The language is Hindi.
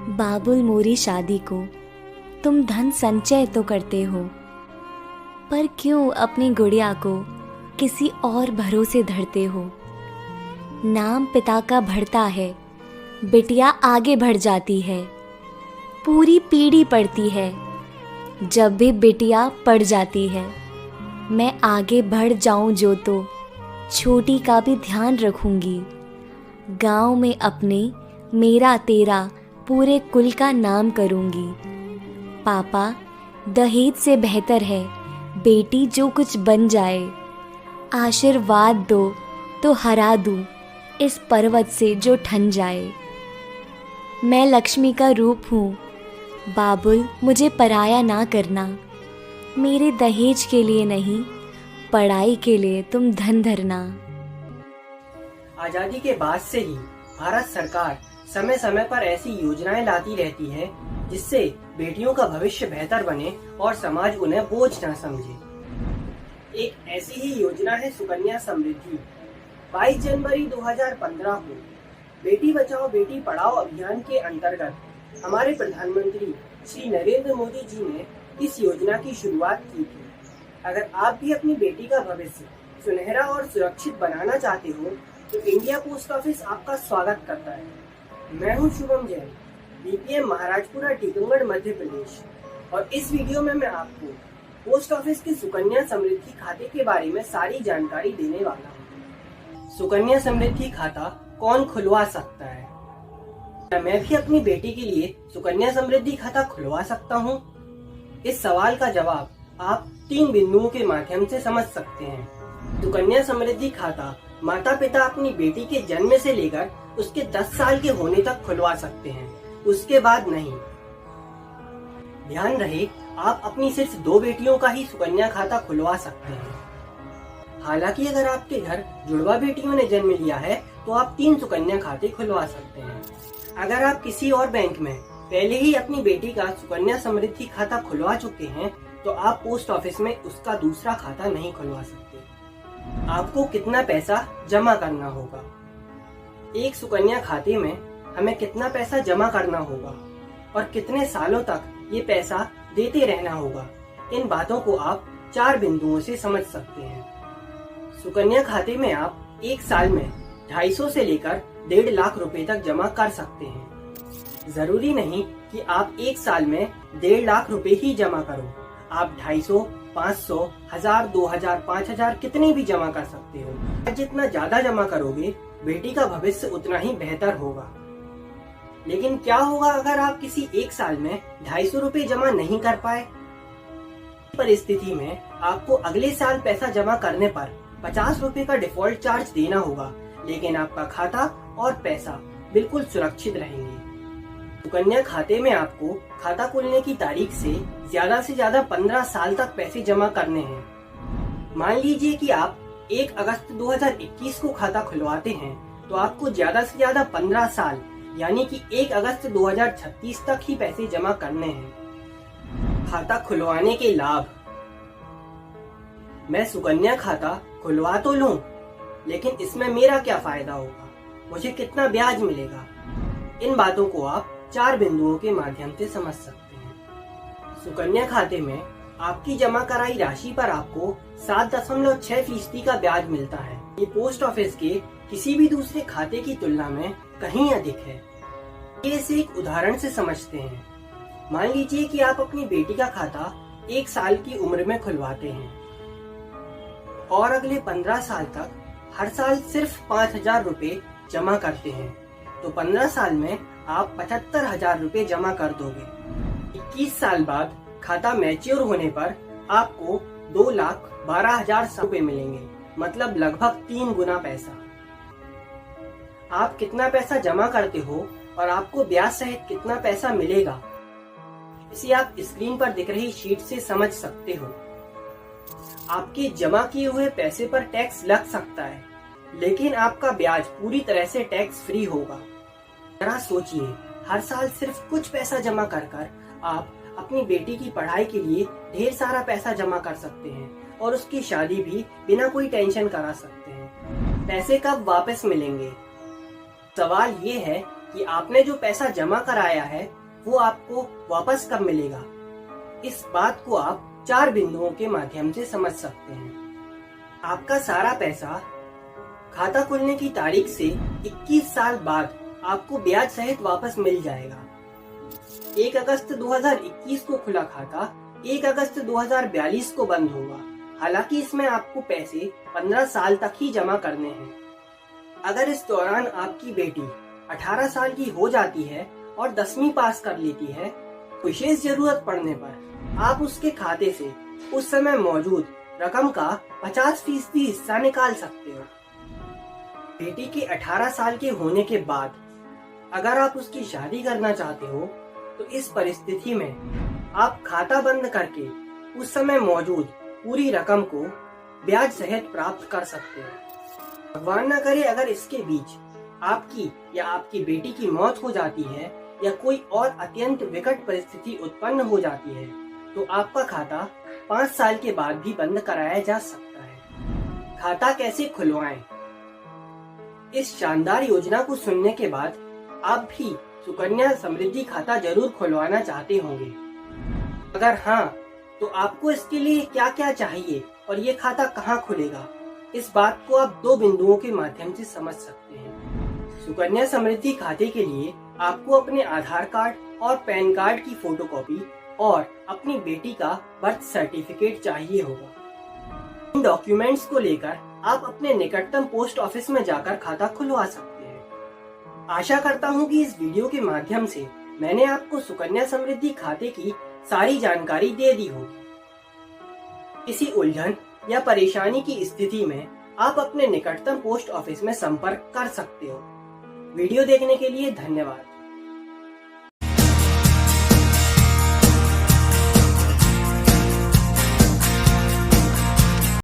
बाबुल मोरी शादी को तुम धन संचय तो करते हो, पर क्यों अपनी गुड़िया को किसी और भरोसे धरते हो। नाम पिता का बढ़ता है, बिटिया आगे बढ़ जाती है, पूरी पीढ़ी पढ़ती है, जब भी बिटिया पढ़ जाती है। मैं आगे बढ़ जाऊं जो तो छोटी का भी ध्यान रखूंगी। गांव में अपने मेरा तेरा पूरे कुल का नाम करूंगी। पापा, दहेज से बेहतर है बेटी जो कुछ बन जाए। आशीर्वाद दो तो हरा दूं इस पर्वत से जो ठन जाए। मैं लक्ष्मी का रूप हूँ, बाबुल मुझे पराया ना करना। मेरे दहेज के लिए नहीं, पढ़ाई के लिए तुम धन धरना। आजादी के बाद से ही भारत सरकार समय समय पर ऐसी योजनाएं लाती रहती है जिससे बेटियों का भविष्य बेहतर बने और समाज उन्हें बोझ न समझे। एक ऐसी ही योजना है सुकन्या समृद्धि। 22 जनवरी 2015 को बेटी बचाओ बेटी पढ़ाओ अभियान के अंतर्गत हमारे प्रधानमंत्री श्री नरेंद्र मोदी जी ने इस योजना की शुरुआत की थी। अगर आप भी अपनी बेटी का भविष्य सुनहरा और सुरक्षित बनाना चाहते हो तो इंडिया पोस्ट ऑफिस आपका स्वागत करता है। मैं हूं शुभम जैन, बीपीएम महाराजपुरा टीकमगढ़ मध्य प्रदेश, और इस वीडियो में मैं आपको पोस्ट ऑफिस के सुकन्या समृद्धि खाते के बारे में सारी जानकारी देने वाला हूं। सुकन्या समृद्धि खाता कौन खुलवा सकता है? क्या मैं भी अपनी बेटी के लिए सुकन्या समृद्धि खाता खुलवा सकता हूं? इस सवाल का जवाब आप 3 बिंदुओं के माध्यम से समझ सकते हैं। सुकन्या समृद्धि खाता माता पिता अपनी बेटी के जन्म से लेकर उसके 10 साल के होने तक खुलवा सकते हैं, उसके बाद नहीं। ध्यान रहे, आप अपनी सिर्फ 2 बेटियों का ही सुकन्या खाता खुलवा सकते हैं। हालांकि अगर आपके घर जुड़वा बेटियों ने जन्म लिया है तो आप 3 सुकन्या खाते खुलवा सकते हैं। अगर आप किसी और बैंक में पहले ही अपनी बेटी का सुकन्या समृद्धि खाता खुलवा चुके हैं तो आप पोस्ट ऑफिस में उसका दूसरा खाता नहीं खुलवा सकते। आपको कितना पैसा जमा करना होगा? एक सुकन्या खाते में हमें कितना पैसा जमा करना होगा और कितने सालों तक ये पैसा देते रहना होगा, इन बातों को आप 4 बिंदुओं से समझ सकते हैं। सुकन्या खाते में आप 1 साल में 250 से लेकर 1.5 लाख रुपए तक जमा कर सकते हैं। जरूरी नहीं कि आप 1 साल में 1.5 लाख रुपए ही जमा करो, आप 250, 500, 1000, 2000, 5000 कितने भी जमा कर सकते हो। जितना ज्यादा जमा करोगे बेटी का भविष्य उतना ही बेहतर होगा। लेकिन क्या होगा अगर आप किसी 1 साल में 250 रुपए जमा नहीं कर पाए? परिस्थिति में आपको अगले साल पैसा जमा करने पर 50 रुपए का डिफॉल्ट चार्ज देना होगा, लेकिन आपका खाता और पैसा बिल्कुल सुरक्षित रहेंगे। सुकन्या खाते में आपको खाता खोलने की तारीख से ज्यादा 15 साल तक पैसे जमा करने हैं। मान लीजिए कि आप 1 अगस्त 2021 को खाता खुलवाते हैं तो आपको ज्यादा से ज्यादा 15 साल यानी कि 1 अगस्त 2036 तक ही पैसे जमा करने हैं। खाता खुलवाने के लाभ। मैं सुकन्या खाता खुलवा तो लूं, लेकिन इसमें मेरा क्या फायदा होगा, मुझे कितना ब्याज मिलेगा? इन बातों को आप 4 बिंदुओं के माध्यम से समझ सकते हैं। सुकन्या खाते में आपकी जमा कराई राशि पर आपको 7.6% का ब्याज मिलता है। ये पोस्ट ऑफिस के किसी भी दूसरे खाते की तुलना में कहीं अधिक है। इसे एक उदाहरण से समझते हैं। मान लीजिए कि आप अपनी बेटी का खाता 1 साल की उम्र में खुलवाते हैं और अगले 15 साल तक हर साल सिर्फ 5000 रुपए जमा करते हैं, तो 15 साल में आप 75,000 रुपए जमा कर दोगे। 21 साल बाद खाता मैच्योर होने पर आपको 2,12,000 रुपए मिलेंगे, मतलब लगभग 3 गुना पैसा। आप कितना पैसा जमा करते हो और आपको ब्याज सहित कितना पैसा मिलेगा, इसे आप स्क्रीन पर दिख रही शीट से समझ सकते हो। आपके जमा किए हुए पैसे पर टैक्स लग सकता है, लेकिन आपका ब्याज पूरी तरह से टैक्स फ्री होगा। जरा सोचिए, हर साल सिर्फ कुछ पैसा जमा कर आप अपनी बेटी की पढ़ाई के लिए ढेर सारा पैसा जमा कर सकते हैं और उसकी शादी भी बिना कोई टेंशन करा सकते हैं। पैसे कब वापस मिलेंगे? सवाल ये है कि आपने जो पैसा जमा कराया है वो आपको वापस कब मिलेगा, इस बात को आप 4 बिंदुओं के माध्यम से समझ सकते हैं। आपका सारा पैसा खाता खुलने की तारीख से 21 साल बाद आपको ब्याज सहित वापस मिल जाएगा। 1 अगस्त 2021 को खुला खाता 1 अगस्त 2042 को बंद होगा। हालांकि इसमें आपको पैसे 15 साल तक ही जमा करने हैं। अगर इस दौरान आपकी बेटी 18 साल की हो जाती है और 10वीं पास कर लेती है, विशेष जरूरत पड़ने पर आप उसके खाते से उस समय मौजूद रकम का 50% हिस्सा निकाल सकते हो। बेटी के 18 साल के होने के बाद अगर आप उसकी शादी करना चाहते हो तो इस परिस्थिति में आप खाता बंद करके उस समय मौजूद पूरी रकम को ब्याज सहित प्राप्त कर सकते हो। भगवान न करे अगर इसके बीच आपकी या आपकी बेटी की मौत हो जाती है या कोई और अत्यंत विकट परिस्थिति उत्पन्न हो जाती है तो आपका खाता 5 साल के बाद भी बंद कराया जा सकता है। खाता कैसे खुलवाएं? इस शानदार योजना को सुनने के बाद आप भी सुकन्या समृद्धि खाता जरूर खुलवाना चाहते होंगे। अगर हाँ, तो आपको इसके लिए क्या क्या चाहिए और ये खाता कहाँ खुलेगा, इस बात को आप 2 बिंदुओं के माध्यम से समझ सकते हैं। सुकन्या समृद्धि खाते के लिए आपको अपने आधार कार्ड और पैन कार्ड की फोटोकॉपी और अपनी बेटी का बर्थ सर्टिफिकेट चाहिए होगा। इन डॉक्यूमेंट्स को लेकर आप अपने निकटतम पोस्ट ऑफिस में जाकर खाता खुलवा सकते हैं। आशा करता हूँ कि इस वीडियो के माध्यम से मैंने आपको सुकन्या समृद्धि खाते की सारी जानकारी दे दी होगी। किसी उलझन या परेशानी की स्थिति में आप अपने निकटतम पोस्ट ऑफिस में संपर्क कर सकते हो। वीडियो देखने के लिए धन्यवाद।